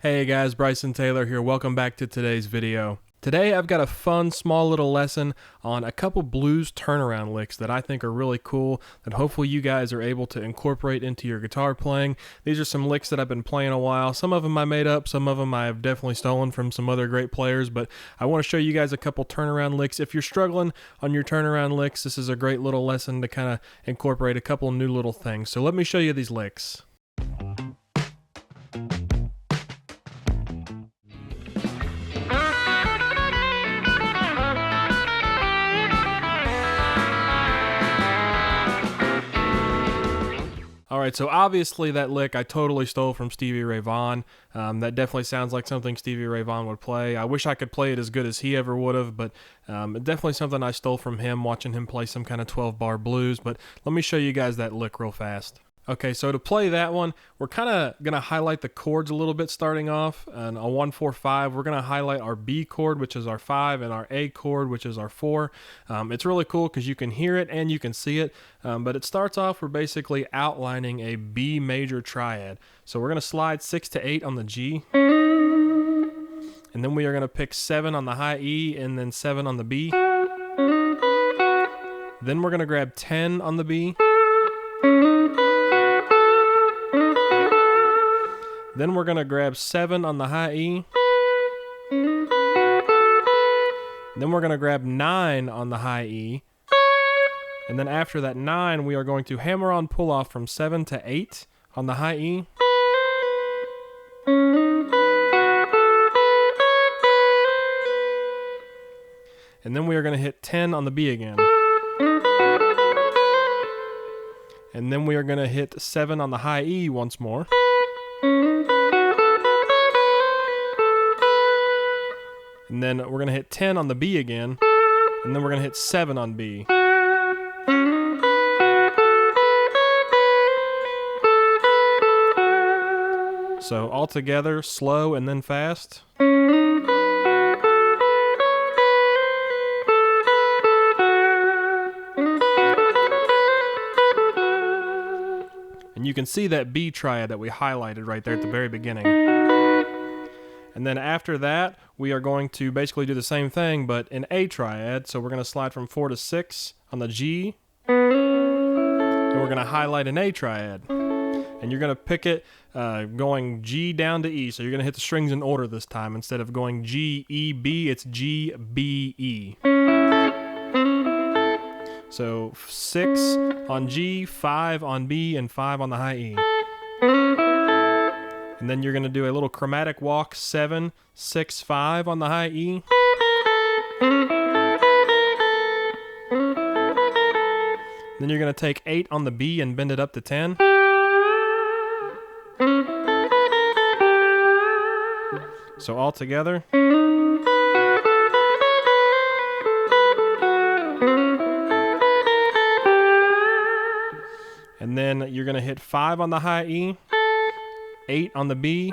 Hey guys, Bryson Taylor here. Welcome back to today's video. Today I've got a fun small little lesson on a couple blues turnaround licks that I think are really cool that hopefully you guys are able to incorporate into your guitar playing. These are some licks that I've been playing a while. Some of them I made up, some of them I have definitely stolen from some other great players, but I want to show you guys a couple turnaround licks. If you're struggling on your turnaround licks, this is a great little lesson to kind of incorporate a couple new little things. So let me show you these licks. Alright, so obviously that lick I totally stole from Stevie Ray Vaughan. That definitely sounds like something Stevie Ray Vaughan would play. I wish I could play it as good as he ever would have, but definitely something I stole from him watching him play some kind of 12-bar blues. But let me show you guys that lick real fast. Okay, so to play that one, we're kind of going to highlight the chords a little bit starting off. And on 1-4-5, we're going to highlight our B chord, which is our 5, and our A chord, which is our 4. It's really cool because you can hear it and you can see it. But it starts off, we're basically outlining a B major triad. So we're going to slide 6 to 8 on the G. And then we are going to pick 7 on the high E and then 7 on the B. Then we're going to grab 10 on the B. Then we're going to grab 7 on the high E. Then we're going to grab 9 on the high E. And then after that 9, we are going to hammer on pull off from 7 to 8 on the high E. And then we are going to hit 10 on the B again. And then we are going to hit 7 on the high E once more. And then we're going to hit 10 on the B again, and then we're going to hit 7 on B. So all together, slow and then fast. And you can see that B triad that we highlighted right there at the very beginning. And then after that, we are going to basically do the same thing, but in A triad. So we're going to slide from 4 to 6 on the G. And we're going to highlight an A triad. And you're going to pick it going G down to E. So you're going to hit the strings in order this time. Instead of going G, E, B, it's G, B, E. So 6 on G, 5 on B, and 5 on the high E. And then you're going to do a little chromatic walk, 7, 6, 5 on the high E. Then you're going to take 8 on the B and bend it up to 10. So all together. And then you're going to hit 5 on the high E. 8 on the B,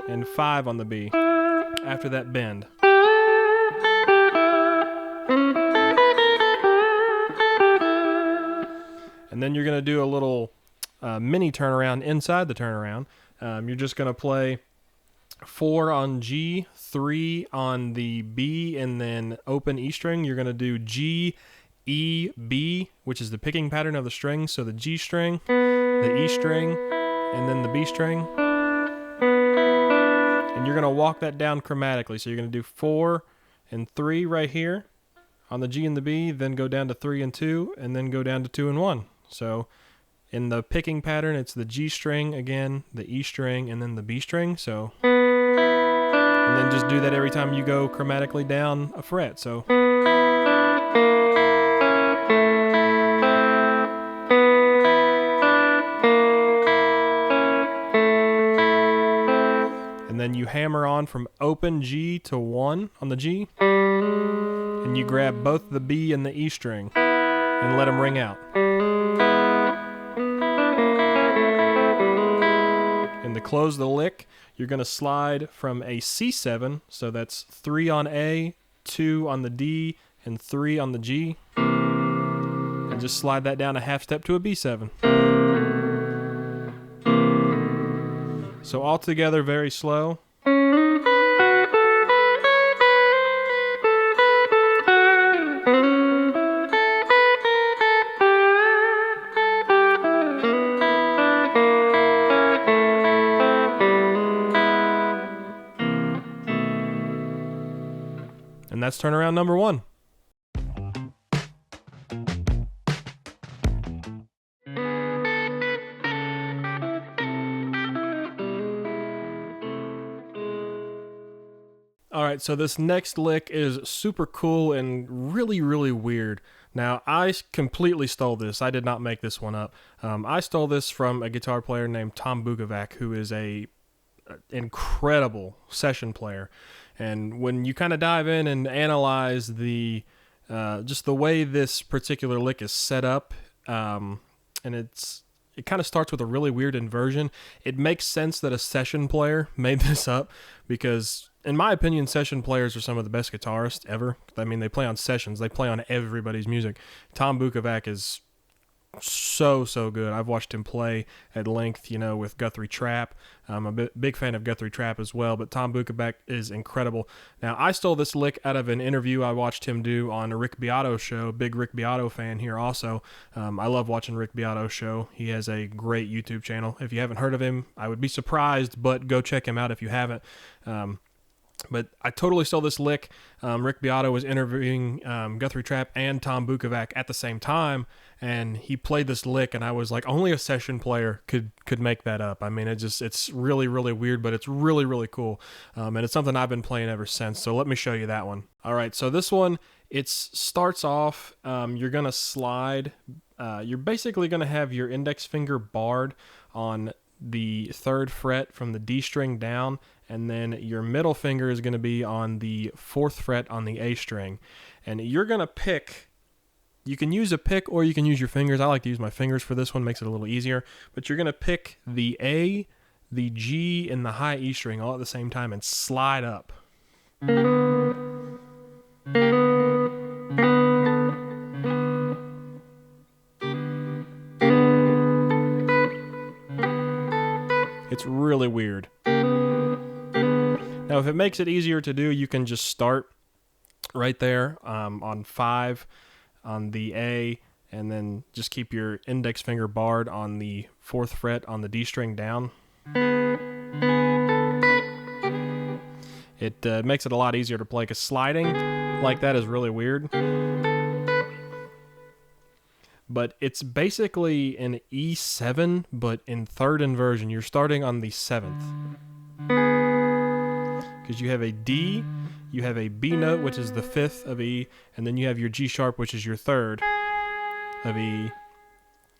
and 5 on the B, after that bend. And then you're going to do a little mini turnaround inside the turnaround. You're just going to play 4 on G, 3 on the B, and then open E string. You're going to do G, E, B, which is the picking pattern of the strings. So the G string, the E string, and then the B string. And you're going to walk that down chromatically. So you're going to do 4 and 3 right here on the G and the B, then go down to 3 and 2, and then go down to 2 and 1. So in the picking pattern, it's the G string again, the E string, and then the B string. So, and then just do that every time you go chromatically down a fret. So. And then you hammer on from open G to 1 on the G. And you grab both the B and the E string and let them ring out. And to close the lick, you're going to slide from a C7, so that's 3 on A, 2 on the D, and 3 on the G. And just slide that down a half step to a B7. So all together, very slow. And that's turnaround number 1. All right, so this next lick is super cool and really, really weird. Now, I completely stole this. I did not make this one up. I stole this from a guitar player named Tom Bukovac, who is a incredible session player. And when you kind of dive in and analyze the just the way this particular lick is set up, and it kind of starts with a really weird inversion. It makes sense that a session player made this up because, in my opinion, session players are some of the best guitarists ever. I mean, they play on sessions. They play on everybody's music. Tom Bukovac is so good. I've watched him play at length, with Guthrie Trapp. I'm a big fan of Guthrie Trapp as well, but Tom Bukovac is incredible. Now, I stole this lick out of an interview I watched him do on a Rick Beato show. Big Rick Beato fan here also. I love watching Rick Beato's show. He has a great YouTube channel. If you haven't heard of him, I would be surprised, but go check him out if you haven't. But I totally stole this lick. Rick Beato was interviewing Guthrie Trapp and Tom Bukovac at the same time, and he played this lick, and I was like, only a session player could make that up. I mean, it's really, really weird, but it's really, really cool. And it's something I've been playing ever since, so let me show you that one. All right, so this one, it starts off, you're going to slide. You're basically going to have your index finger barred on the 3rd fret from the D string down, and then your middle finger is going to be on the 4th fret on the A string. And you're going to pick, you can use a pick or you can use your fingers. I like to use my fingers for this one, makes it a little easier. But you're going to pick the A, the G, and the high E string all at the same time and slide up. It's really weird. Now, if it makes it easier to do, you can just start right there on 5 on the A, and then just keep your index finger barred on the 4th fret on the D string down. It makes it a lot easier to play, because sliding like that is really weird. But it's basically an E7, but in 3rd inversion. You're starting on the 7th. Because you have a D, you have a B note, which is the 5th of E, and then you have your G sharp, which is your 3rd of E.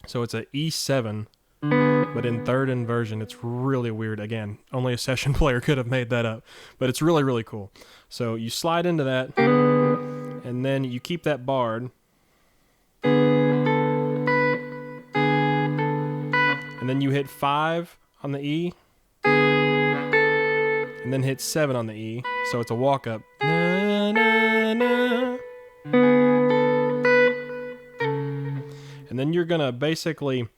So it's a E7, but in 3rd inversion. It's really weird. Again, only a session player could have made that up, but it's really, really cool. So you slide into that, and then you keep that barred. And then you hit 5 on the E, and then hit 7 on the E, so it's a walk-up. Na, na, na. And then you're going to basically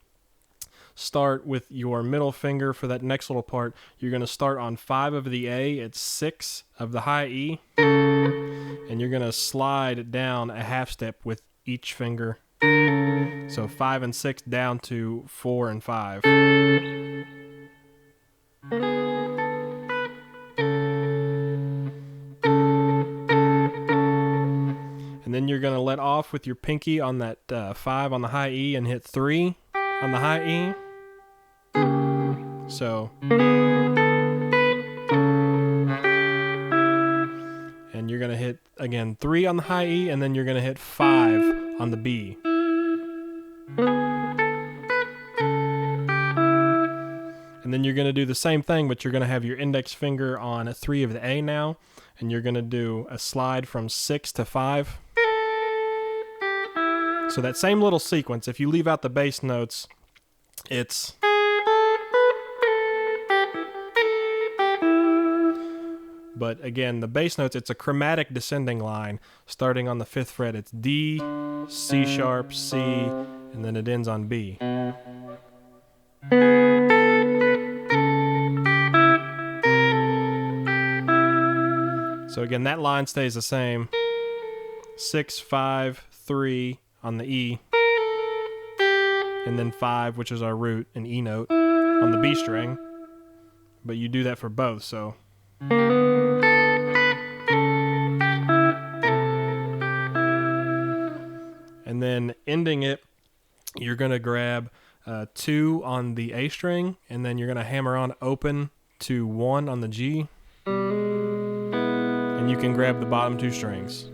start with your middle finger for that next little part. You're going to start on 5 of the A at 6 of the high E, and you're going to slide down a half step with each finger. So 5 and 6 down to 4 and 5. And then you're going to let off with your pinky on that 5 on the high E and hit 3 on the high E. So, and you're going to hit, again, 3 on the high E, and then you're going to hit 5 on the B. And then you're going to do the same thing, but you're going to have your index finger on 3 of the A now, and you're going to do a slide from 6 to 5. So that same little sequence, if you leave out the bass notes, it's... But again, the bass notes, it's a chromatic descending line. Starting on the 5th fret, it's D, C sharp, C, and then it ends on B. So again, that line stays the same. 6, 5, 3 on the E, and then 5, which is our root, an E note on the B string. But you do that for both, so... ending it, you're going to grab 2 on the A string, and then you're going to hammer on open to 1 on the G, and you can grab the bottom 2 strings.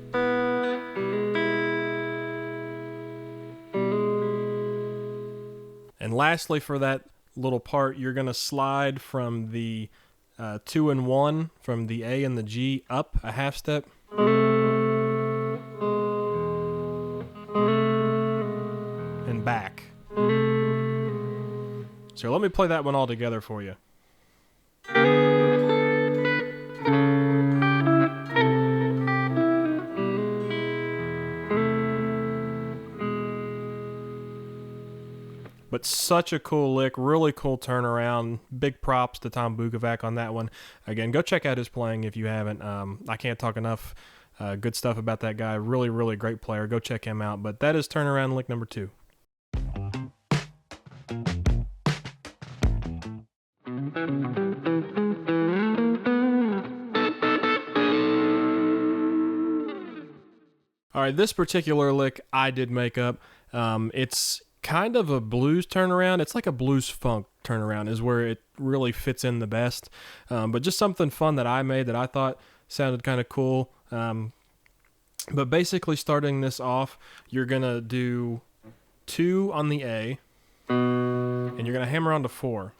And lastly, for that little part, you're going to slide from the 2 and 1 from the A and the G up a half step. And back. So let me play that one all together for you. But such a cool lick, really cool turnaround. Big props to Tom Bukovac on that one. Again, go check out his playing if you haven't. I can't talk enough good stuff about that guy. Really, really great player. Go check him out. But that is turnaround lick number 2. All right, this particular lick I did make up. It's kind of a blues turnaround. It's like a blues funk turnaround is where it really fits in the best. But just something fun that I made that I thought sounded kind of cool. But basically starting this off, you're going to do 2 on the A, and you're going to hammer on to 4.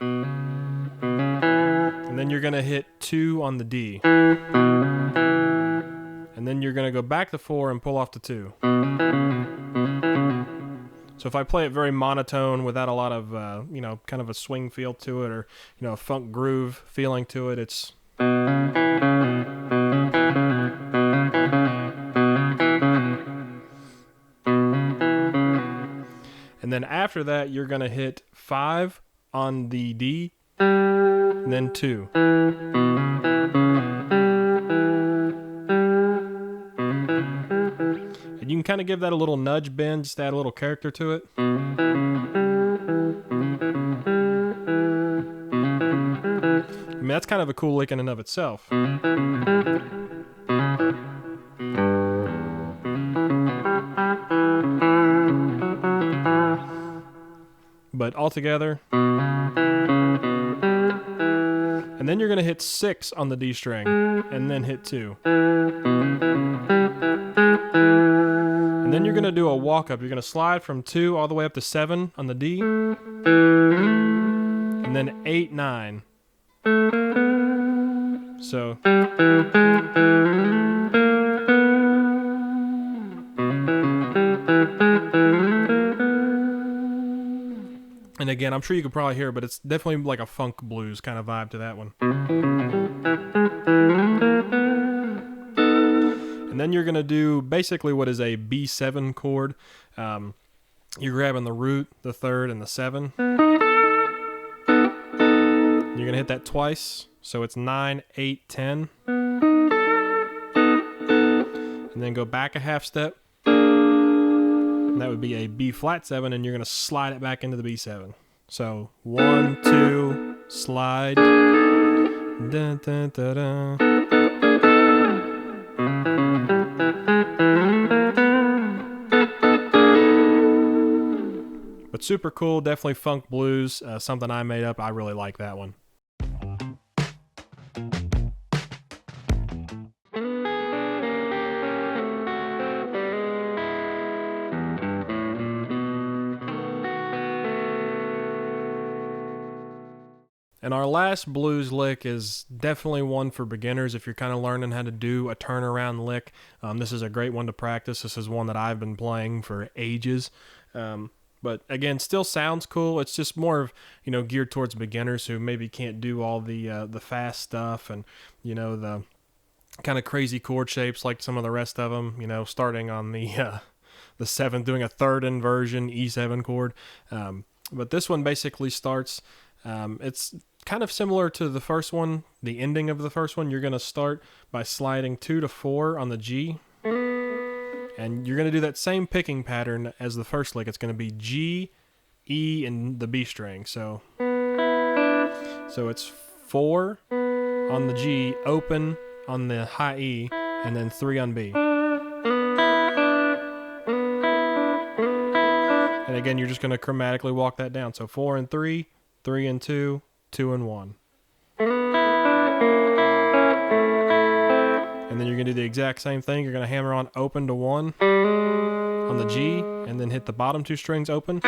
And then you're going to hit 2 on the D. And then you're going to go back to 4 and pull off to 2. So if I play it very monotone without a lot of, kind of a swing feel to it, or, a funk groove feeling to it, it's... And then after that, you're going to hit 5 on the D, and then 2. And you can kind of give that a little nudge bend, just add a little character to it. I mean, that's kind of a cool lick in and of itself. But all together. And then you're going to hit 6 on the D string, and then hit 2. And then you're going to do a walk up. You're going to slide from 2 all the way up to 7 on the D, and then 8, 9. So... And again, I'm sure you could probably hear it, but it's definitely like a funk blues kind of vibe to that one. And then you're going to do basically what is a B7 chord. You're grabbing the root, the 3rd, and the 7. You're going to hit that twice, so it's 9, 8, 10. And then go back a half step. And that would be a B flat 7, and you're going to slide it back into the B7. So 1, 2, slide. Dun, dun, dun, dun. But super cool, definitely funk blues, something I made up. I really like that one. And our last blues lick is definitely one for beginners if you're kind of learning how to do a turnaround lick. This is a great one to practice. This is one that I've been playing for ages. But again, still sounds cool. It's just more of, geared towards beginners who maybe can't do all the fast stuff and, the kind of crazy chord shapes like some of the rest of them, starting on the 7th, doing a 3rd inversion, E7 chord. But this one basically starts, it's kind of similar to the first one, the ending of the first one. You're going to start by sliding 2 to 4 on the G. And you're going to do that same picking pattern as the first lick. It's going to be G, E, and the B string. So it's 4 on the G, open on the high E, and then 3 on B. And again, you're just going to chromatically walk that down. So 4 and 3, 3 and 2, 2 and 1. And then you're going to do the exact same thing. You're going to hammer on open to 1 on the G, and then hit the bottom 2 strings open.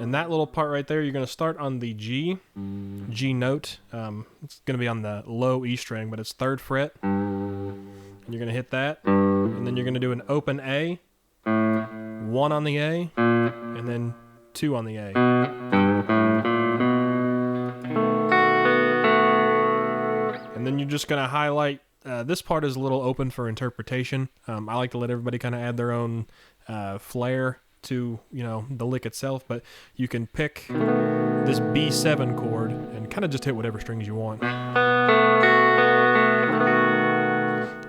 And that little part right there, you're going to start on the G note. It's going to be on the low E string, but it's 3rd fret. And you're going to hit that. And then you're going to do an open A, 1 on the A, and then 2 on the A. And then you're just going to highlight. This part is a little open for interpretation. I like to let everybody kind of add their own flair to, you know, the lick itself, but you can pick this B7 chord and kind of just hit whatever strings you want.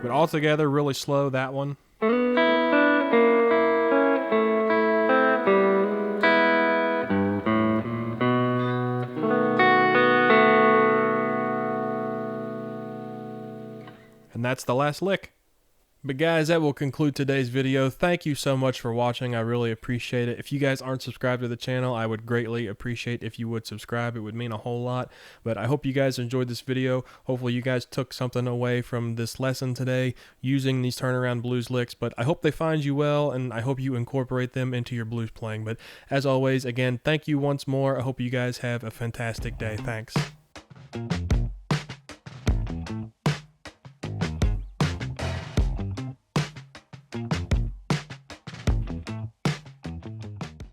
But all together, really slow, that one. And that's the last lick. But guys, that will conclude today's video. Thank you so much for watching. I really appreciate it. If you guys aren't subscribed to the channel, I would greatly appreciate if you would subscribe. It would mean a whole lot. But I hope you guys enjoyed this video. Hopefully you guys took something away from this lesson today using these turnaround blues licks. But I hope they find you well, and I hope you incorporate them into your blues playing. But as always, again, thank you once more. I hope you guys have a fantastic day. Thanks.